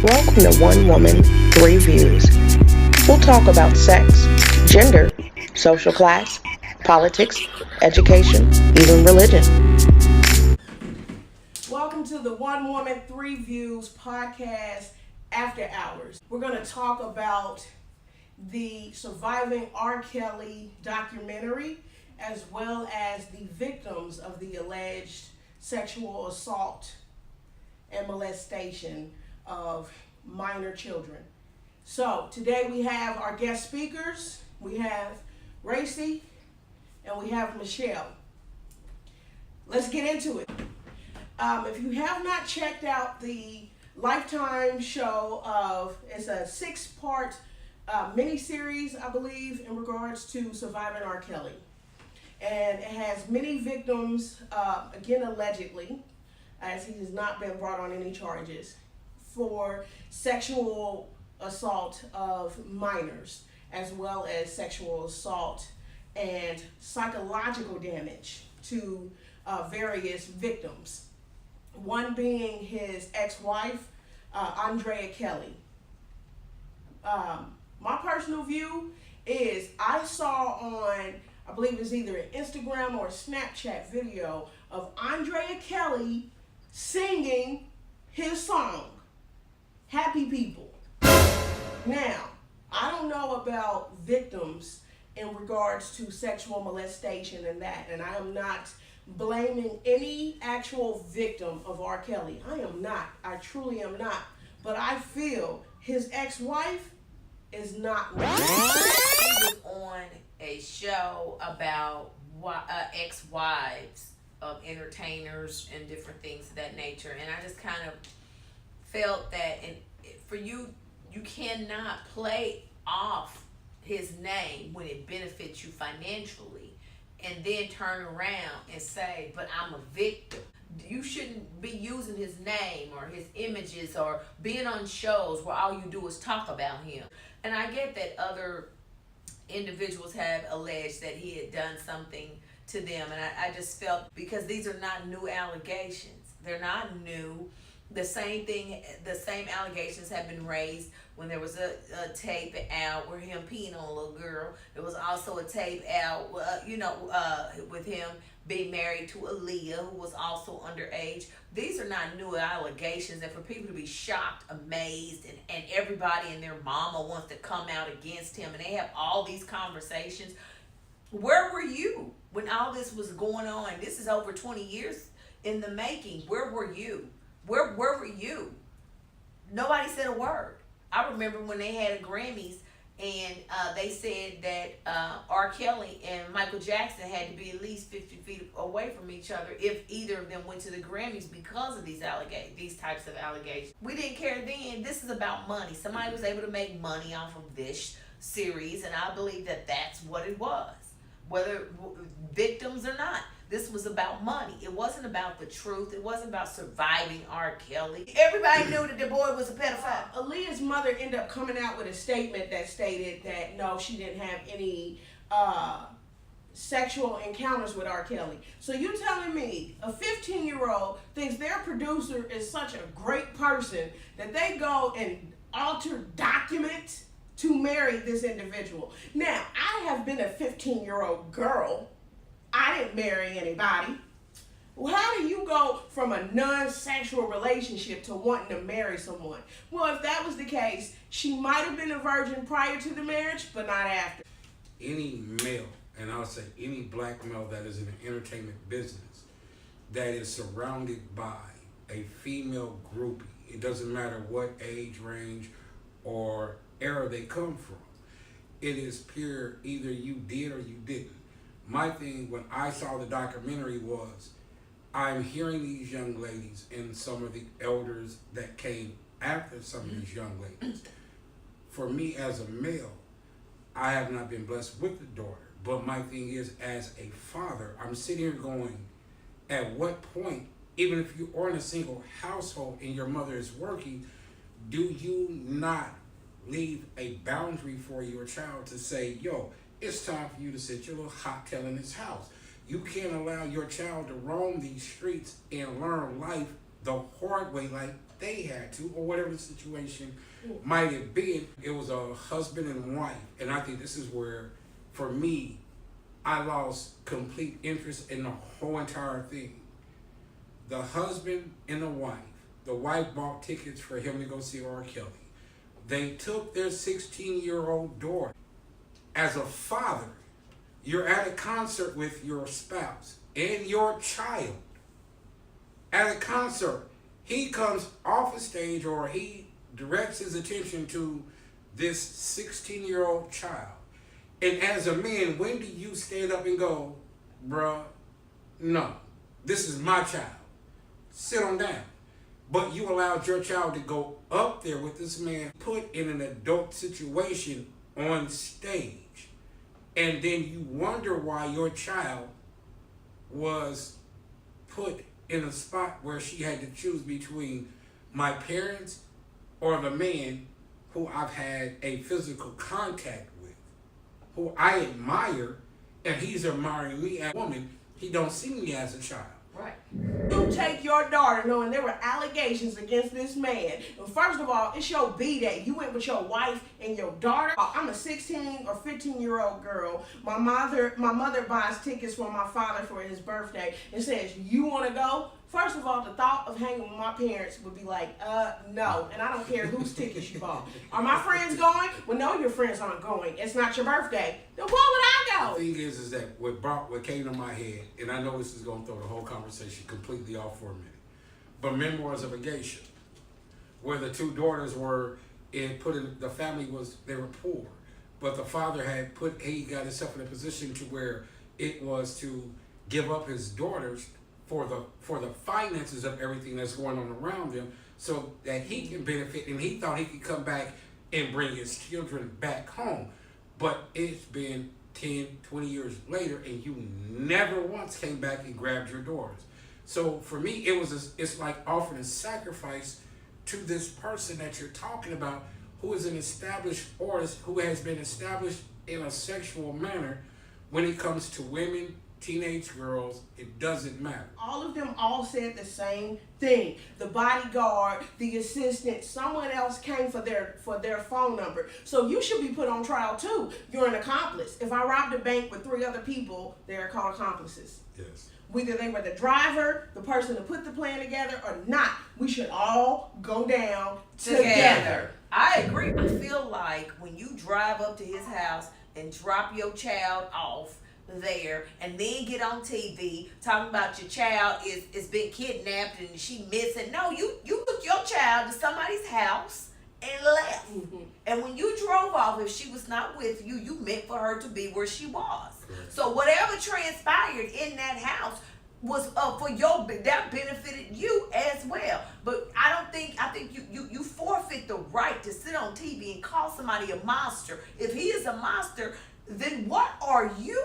Welcome to One Woman, Three Views. We'll talk about sex, gender, social class, politics, education, even religion. Welcome to the One Woman, Three Views podcast after hours. We're going to talk about the Surviving R. Kelly documentary as well as the victims of the alleged sexual assault and molestation of minor children. So today we have our guest speakers. We have Racy and we have Michelle. Let's get into it. If you have not checked out the Lifetime show it's a 6-part mini-series, I believe, in regards to surviving R. Kelly. And it has many victims, again, allegedly, as he has not been brought on any charges, for sexual assault of minors, as well as sexual assault and psychological damage to various victims. One being his ex-wife, Andrea Kelly. My personal view is I saw on, I believe it's either an Instagram or a Snapchat video of Andrea Kelly singing his song, Happy People. Now, I don't know about victims in regards to sexual molestation and that, and I am not blaming any actual victim of R. Kelly. I am not. I truly am not. But I feel his ex-wife is not right. He was on a show about ex-wives of entertainers and different things of that nature, and I just kind of felt that for you cannot play off his name when it benefits you financially and then turn around and say, but I'm a victim. You shouldn't be using his name or his images or being on shows where all you do is talk about him. And I get that other individuals have alleged that he had done something to them, and I just felt, because these are not new allegations. They're not new. The same allegations have been raised when there was a tape out where him peeing on a little girl. There was also a tape out, with him being married to Aaliyah, who was also underage. These are not new allegations, and for people to be shocked, amazed, and everybody and their mama wants to come out against him, and they have all these conversations. Where were you when all this was going on? This is over 20 years in the making. Where were you? Where were you? Nobody said a word. I remember when they had a Grammys and they said that R. Kelly and Michael Jackson had to be at least 50 feet away from each other if either of them went to the Grammys because of these types of allegations. We didn't care then. This is about money. Somebody was able to make money off of this series, and I believe that that's what it was. Whether victims or not, this was about money. It wasn't about the truth. It wasn't about surviving R. Kelly. Everybody knew that the boy was a pedophile. Aaliyah's mother ended up coming out with a statement that stated that no, she didn't have any sexual encounters with R. Kelly. So you telling me a 15-year-old thinks their producer is such a great person that they go and alter documents to marry this individual? Now, I have been a 15-year-old girl. I didn't marry anybody. Well, how do you go from a non-sexual relationship to wanting to marry someone? Well, if that was the case, she might have been a virgin prior to the marriage, but not after. Any male, and I'll say any black male that is in the entertainment business, that is surrounded by a female groupie, it doesn't matter what age range or era they come from, it is pure either you did or you didn't. My thing when I saw the documentary was, I'm hearing these young ladies and some of the elders that came after some of these young ladies. For me as a male, I have not been blessed with a daughter, but my thing is, as a father, I'm sitting here going, at what point, even if you are in a single household and your mother is working, do you not leave a boundary for your child to say, yo, it's time for you to sit your little hot tail in this house. You can't allow your child to roam these streets and learn life the hard way like they had to, or whatever the situation might have been. It was a husband and wife. And I think this is where, for me, I lost complete interest in the whole entire thing. The husband and the wife bought tickets for him to go see R. Kelly. They took their 16-year-old daughter. As a father, you're at a concert with your spouse and your child. At a concert, he comes off a stage, or he directs his attention to this 16-year-old child. And as a man, when do you stand up and go, bruh, no, this is my child. Sit on down. But you allowed your child to go up there with this man, put in an adult situation on stage. And then you wonder why your child was put in a spot where she had to choose between my parents or the man who I've had a physical contact with, who I admire, and he's admiring me as a woman. He don't see me as a child. Right. You take your daughter knowing there were allegations against this man. And first of all, it's your B-day. You went with your wife and your daughter. I'm a 16 or 15-year-old girl. My mother buys tickets for my father for his birthday and says, you want to go? First of all, the thought of hanging with my parents would be like, no. And I don't care whose tickets you bought. Are my friends going? Well, no, your friends aren't going. It's not your birthday. Then why would I go? The thing is that what came to my head, and I know this is going to throw the whole conversation completely off for a minute, but Memoirs of a Geisha, where the two daughters were the family they were poor, but the father he got himself in a position to where it was to give up his daughters for the finances of everything that's going on around them, so that he can benefit, and he thought he could come back and bring his children back home. But it's been 10, 20 years later, and you never once came back and grabbed your daughters. So for me, it's like offering a sacrifice to this person that you're talking about, who is an established artist, who has been established in a sexual manner. When it comes to women, teenage girls, it doesn't matter. All of them all said the same thing. The bodyguard, the assistant, someone else came for their phone number. So you should be put on trial too. You're an accomplice. If I robbed a bank with 3 other people, they're called accomplices. Yes. Whether they were the driver, the person to put the plan together, or not, we should all go down together. I agree. I feel like when you drive up to his house and drop your child off there and then get on TV talking about your child is been kidnapped and she missing. No, you took your child to somebody's house and left. Mm-hmm. And when you drove off, if she was not with you, you meant for her to be where she was. Correct. So whatever transpired in that house was that benefited you as well. But I think you forfeit the right to sit on TV and call somebody a monster. If he is a monster, then what are you?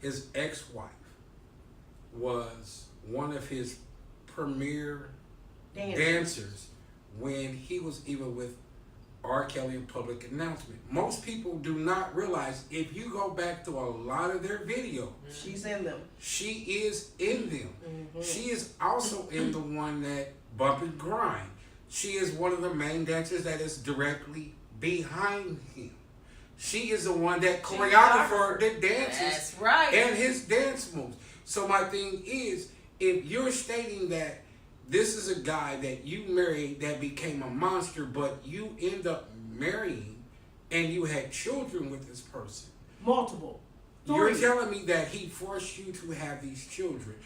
His ex-wife was one of his premier dancers when he was even with R. Kelly in public announcement. Most people do not realize, if you go back to a lot of their videos, she's in them. She is in them. Mm-hmm. She is also in the one that Bump and Grind. She is one of the main dancers that is directly behind him. She is the one that choreographed for the dances. That's right. And his dance moves. So my thing is, if you're stating that this is a guy that you married that became a monster, but you end up marrying and you had children with this person. Multiple. You're telling me that he forced you to have these children.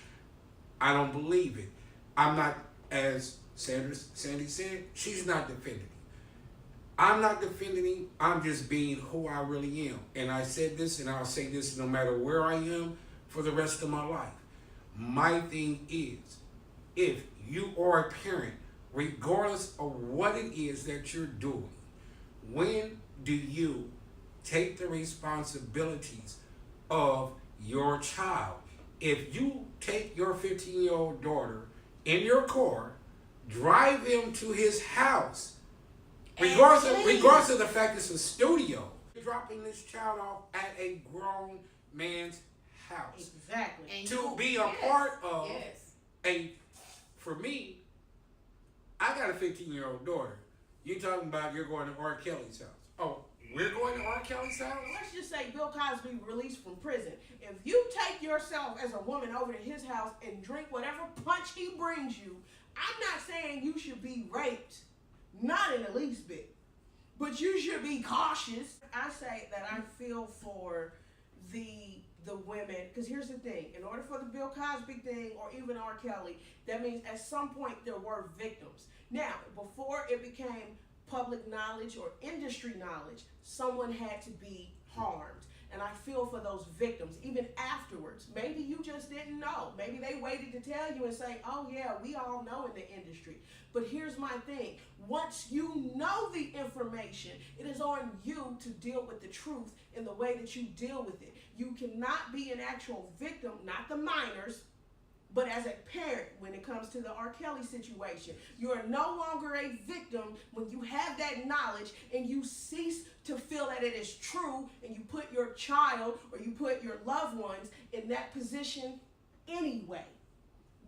I don't believe it. I'm not, as Sandy said, she's not defending him. I'm not defending him. I'm just being who I really am. And I said this and I'll say this no matter where I am for the rest of my life. My thing is, if you are a parent, regardless of what it is that you're doing, when do you take the responsibilities of your child? If you take your 15-year-old daughter in your car, drive them to his house, regardless of the fact it's a studio, dropping this child off at a grown man's house. Exactly. And To be a part of for me, I got a 15-year-old daughter. You talking about you're going to R. Kelly's house. Oh, we're going to R. Kelly's house? Let's just say Bill Cosby released from prison. If you take yourself as a woman over to his house and drink whatever punch he brings you, I'm not saying you should be raped. Not in the least bit. But you should be cautious. I say that I feel for the women, because here's the thing. In order for the Bill Cosby thing or even R. Kelly, that means at some point there were victims. Now, before it became public knowledge or industry knowledge, someone had to be harmed. And I feel for those victims, even afterwards. Maybe you just didn't know. Maybe they waited to tell you and say, oh yeah, we all know in the industry. But here's my thing. Once you know the information, it is on you to deal with the truth in the way that you deal with it. You cannot be an actual victim, not the minors, but as a parent, when it comes to the R. Kelly situation, you are no longer a victim when you have that knowledge and you cease to feel that it is true, and you put your child or you put your loved ones in that position anyway.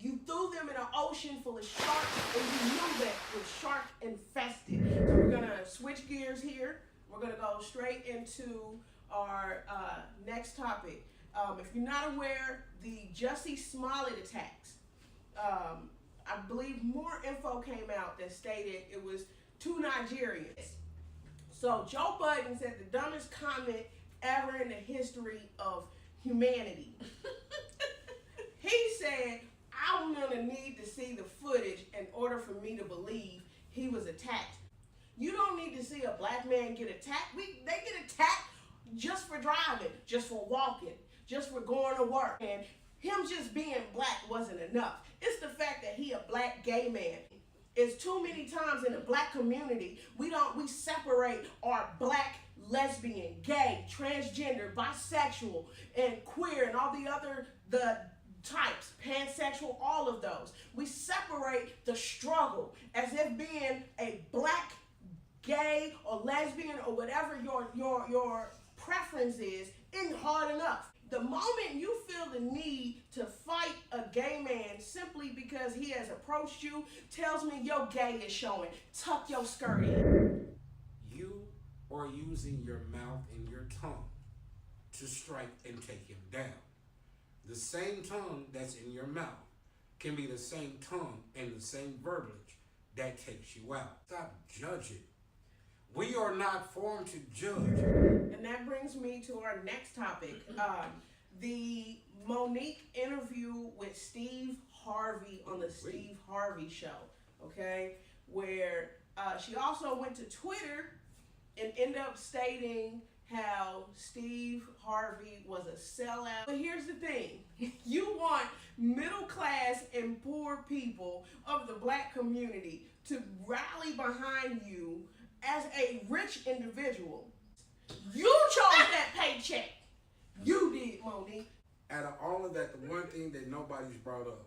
You threw them in an ocean full of sharks, and you knew that it was shark infested. So we're going to switch gears here. We're going to go straight into our next topic. If you're not aware, the Jussie Smollett attacks, I believe more info came out that stated it was 2 Nigerians. So Joe Budden said the dumbest comment ever in the history of humanity. He said, I'm going to need to see the footage in order for me to believe he was attacked. You don't need to see a black man get attacked. They get attacked just for driving, just for walking, just for going to work. And him just being black wasn't enough. It's the fact that he a black gay man. It's too many times in the black community, we separate our black, lesbian, gay, transgender, bisexual, and queer, and all the types, pansexual, all of those. We separate the struggle as if being a black, gay, or lesbian, or whatever your preference is, isn't hard enough. The moment you feel the need to fight a gay man simply because he has approached you, tells me your gay is showing. Tuck your skirt in. You are using your mouth and your tongue to strike and take him down. The same tongue that's in your mouth can be the same tongue and the same verbiage that takes you out. Stop judging. We are not formed to judge. And that brings me to our next topic. The Monique interview with Steve Harvey on the Steve Harvey show, okay? Where she also went to Twitter and ended up stating how Steve Harvey was a sellout. But here's the thing. You want middle class and poor people of the black community to rally behind you as a rich individual. You chose that paycheck. You did, Monique. Out of all of that, the one thing that nobody's brought up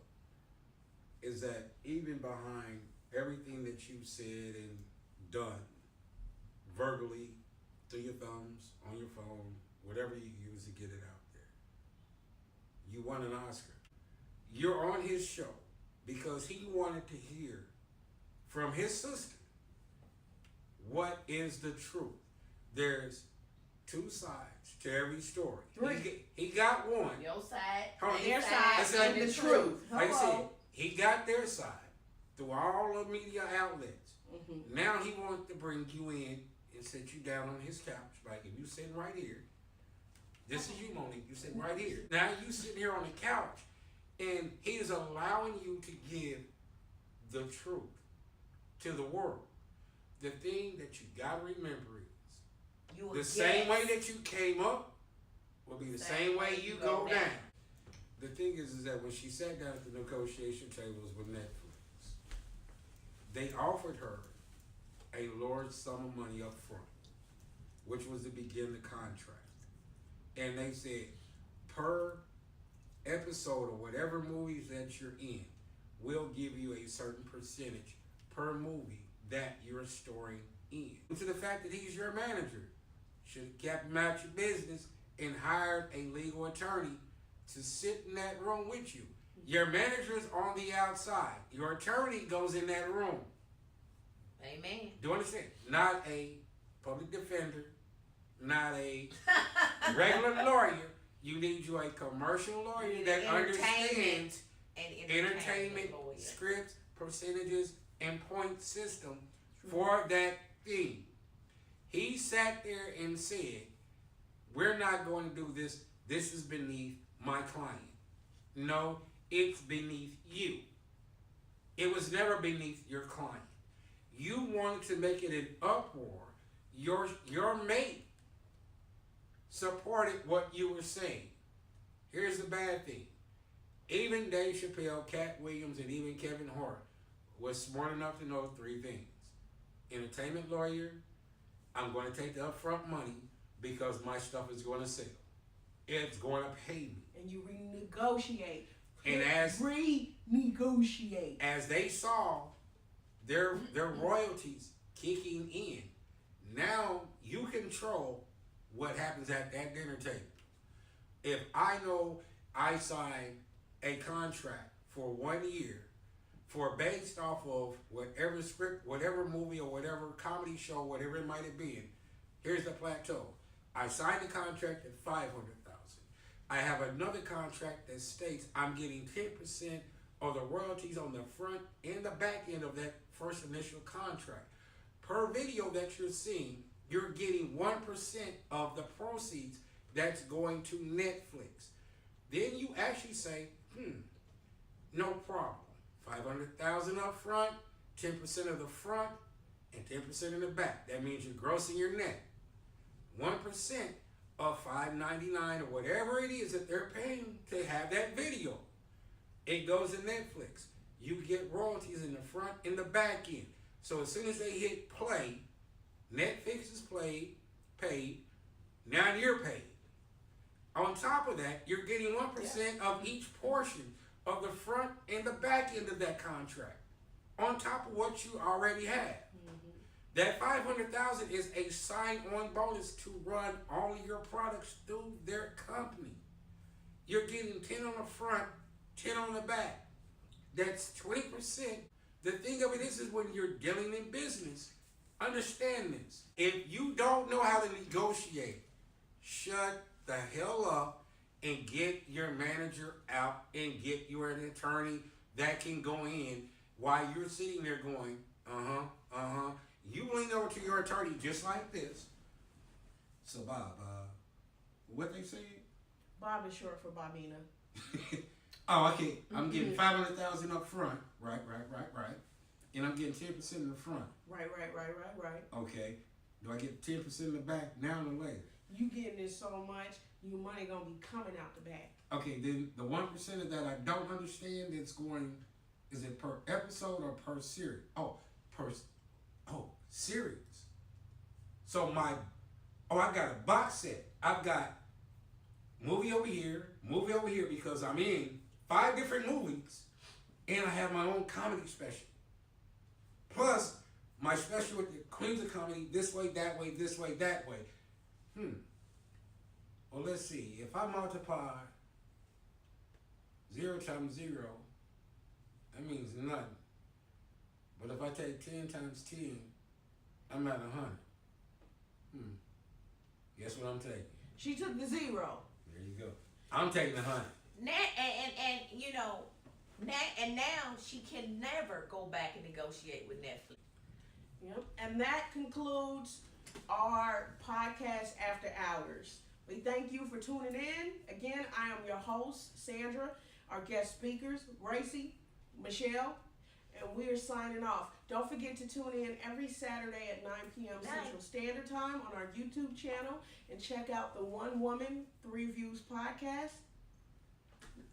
is that even behind everything that you said and done, verbally, through your thumbs, on your phone, whatever you use to get it out there, you won an Oscar. You're on his show because he wanted to hear from his sister what is the truth. There's 2 sides to every story. 3. He got one. Your side, Their side, and the truth. Like I said, he got their side through all the media outlets. Mm-hmm. Now he wants to bring you in and sit you down on his couch. Like if you sitting right here, this is you, Monique. You sitting right here. Now you sitting here on the couch, and he is allowing you to give the truth to the world. The thing that you gotta remember is the same way that you came up will be the same way you go down. The thing is that when she sat down at the negotiation tables with Netflix, they offered her a large sum of money up front, which was to begin the contract. And they said, per episode or whatever movies that you're in, we'll give you a certain percentage per movie that you're storing in. To the fact that he's your manager, should have kept him out your business and hired a legal attorney to sit in that room with you. Your manager's on the outside. Your attorney goes in that room. Amen. Do you understand? Not a public defender, not a regular lawyer. You need you a commercial lawyer that understands entertainment scripts, percentages, and point system for that thing. He sat there and said, we're not going to do this. This is beneath my client. No, it's beneath you. It was never beneath your client. You wanted to make it an uproar. Your mate supported what you were saying. Here's the bad thing. Even Dave Chappelle, Cat Williams, and even Kevin Hart was smart enough to know three things. Entertainment lawyer, I'm going to take the upfront money because my stuff is going to sell. It's going to pay me. And you renegotiate. And renegotiate. As they saw their royalties kicking in, now you control what happens at that dinner table. If I know I signed a contract for 1 year for based off of whatever script, whatever movie or whatever comedy show, whatever it might have been, here's the plateau. I signed a contract at $500,000. I have another contract that states I'm getting 10% of the royalties on the front and the back end of that first initial contract. Per video that you're seeing, you're getting 1% of the proceeds that's going to Netflix. Then you actually say, no problem. $500,000 up front, 10% of the front, and 10% in the back. That means you're grossing your net. 1% of $5.99 or whatever it is that they're paying to have that video. It goes to Netflix. You get royalties in the front and the back end. So as soon as they hit play, Netflix is paid. Now you're paid. On top of that, you're getting 1% of each portion of the front and the back end of that contract, on top of what you already have. That $500,000 is a sign-on bonus to run all of your products through their company. You're getting 10 on the front, 10 on the back. That's 20%. The thing of it is when you're dealing in business, understand this. If you don't know how to negotiate, shut the hell up and get your manager out and get you an attorney that can go in while you're sitting there going, You lean over to your attorney just like this. So Bob, what they say? Bob is short for Bobina. Oh, okay. I'm getting $500,000 up front. Right. And I'm getting 10% in the front. Right. Okay. Do I get 10% in the back now or later? You getting this so much, your money gonna be coming out the back. Okay, then the 1% of that I don't understand is going, is it per episode or per series? Series. So I got a box set. I've got movie over here because I'm in 5 different movies and I have my own comedy special. Plus my special with the Queens of Comedy, this way, that way, this way, that way. Well, let's see. If I multiply 0 times 0, that means nothing. But if I take 10 times 10, I'm at 100. Guess what I'm taking? She took the 0. There you go. I'm taking 100. Now she can never go back and negotiate with Netflix. Yep. And that concludes our podcast After Hours. We thank you for tuning in. Again, I am your host, Sandra. Our guest speakers, Gracie, Michelle, and we are signing off. Don't forget to tune in every Saturday at 9 p.m. Central Standard Time on our YouTube channel and check out the One Woman, 3 Views podcast.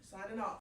Signing off.